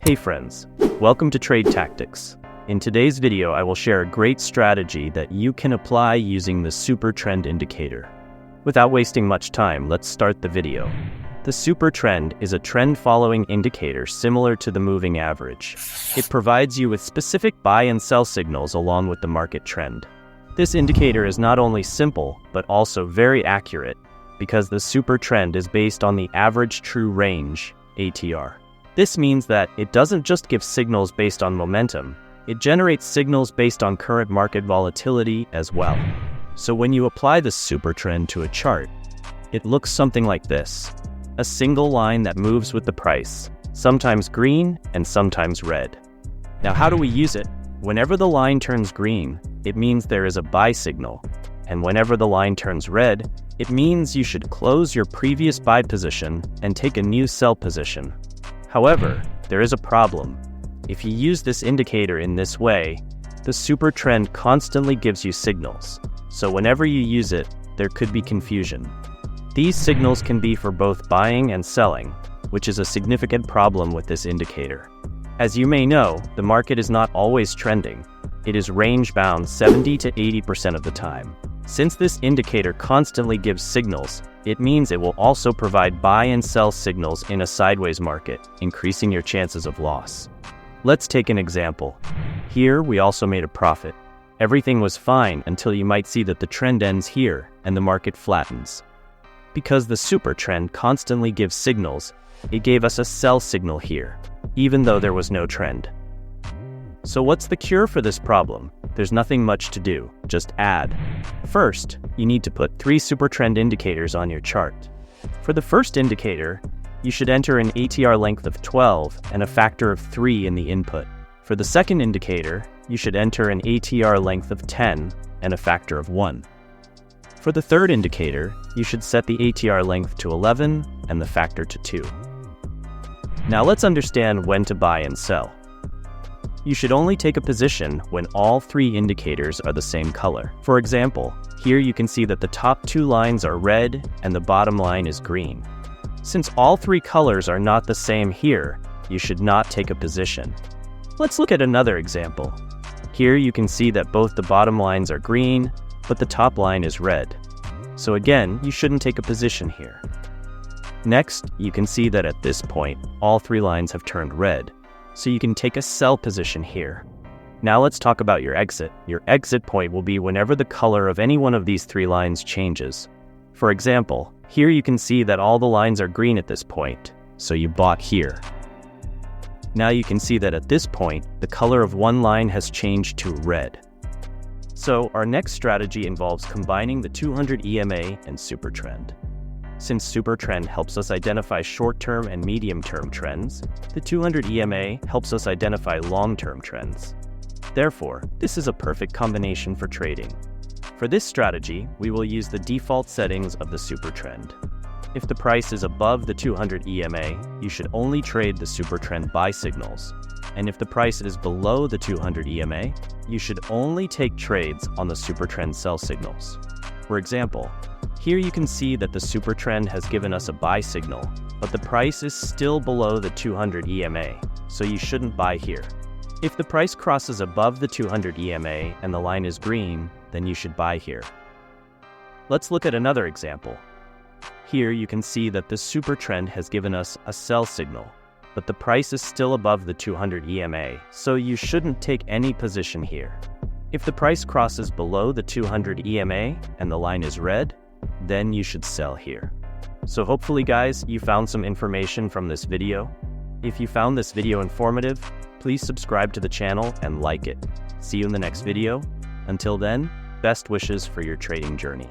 Hey friends, welcome to Trade Tactics. In today's video, I will share a great strategy that you can apply using the Super Trend indicator. Without wasting much time, let's start the video. The Super Trend is a trend-following indicator similar to the moving average. It provides you with specific buy and sell signals along with the market trend. This indicator is not only simple, but also very accurate, because the Super Trend is based on the average true range, ATR. This means that it doesn't just give signals based on momentum, it generates signals based on current market volatility as well. So when you apply the Super Trend to a chart, it looks something like this. A single line that moves with the price, sometimes green and sometimes red. Now how do we use it? Whenever the line turns green, it means there is a buy signal. And whenever the line turns red, it means you should close your previous buy position and take a new sell position. However, there is a problem. If you use this indicator in this way, the Super Trend constantly gives you signals. So whenever you use it, there could be confusion. These signals can be for both buying and selling, which is a significant problem with this indicator. As you may know, the market is not always trending. It is range-bound 70 to 80% of the time. Since this indicator constantly gives signals, it means it will also provide buy and sell signals in a sideways market, increasing your chances of loss. Let's take an example. Here, we also made a profit. Everything was fine until you might see that the trend ends here and the market flattens. Because the Super Trend constantly gives signals, it gave us a sell signal here, even though there was no trend. So what's the cure for this problem? There's nothing much to do, just add. First, you need to put 3 Super Trend indicators on your chart. For the first indicator, you should enter an ATR length of 12 and a factor of 3 in the input. For the second indicator, you should enter an ATR length of 10 and a factor of 1. For the third indicator, you should set the ATR length to 11 and the factor to 2. Now let's understand when to buy and sell. You should only take a position when all 3 indicators are the same color. For example, here you can see that the top 2 lines are red and the bottom line is green. Since all 3 colors are not the same here, you should not take a position. Let's look at another example. Here you can see that both the bottom lines are green, but the top line is red. So again, you shouldn't take a position here. Next, you can see that at this point, all 3 lines have turned red. So you can take a sell position here. Now let's talk about your exit. Your exit point will be whenever the color of any one of these 3 lines changes. For example, here you can see that all the lines are green at this point, so you bought here. Now you can see that at this point, the color of one line has changed to red. So our next strategy involves combining the 200 EMA and Super Trend. Since Super Trend helps us identify short-term and medium-term trends, the 200 EMA helps us identify long-term trends. Therefore, this is a perfect combination for trading. For this strategy, we will use the default settings of the Super Trend. If the price is above the 200 EMA, you should only trade the Super Trend buy signals. And if the price is below the 200 EMA, you should only take trades on the Super Trend sell signals. For example, here you can see that the Super Trend has given us a buy signal, but the price is still below the 200 EMA, so you shouldn't buy here. If the price crosses above the 200 EMA and the line is green, then you should buy here. Let's look at another example. Here you can see that the Super Trend has given us a sell signal, but the price is still above the 200 EMA, so you shouldn't take any position here. If the price crosses below the 200 EMA and the line is red, then you should sell here. So hopefully guys, you found some information from this video. If you found this video informative, please subscribe to the channel and like it. See you in the next video. Until then, best wishes for your trading journey.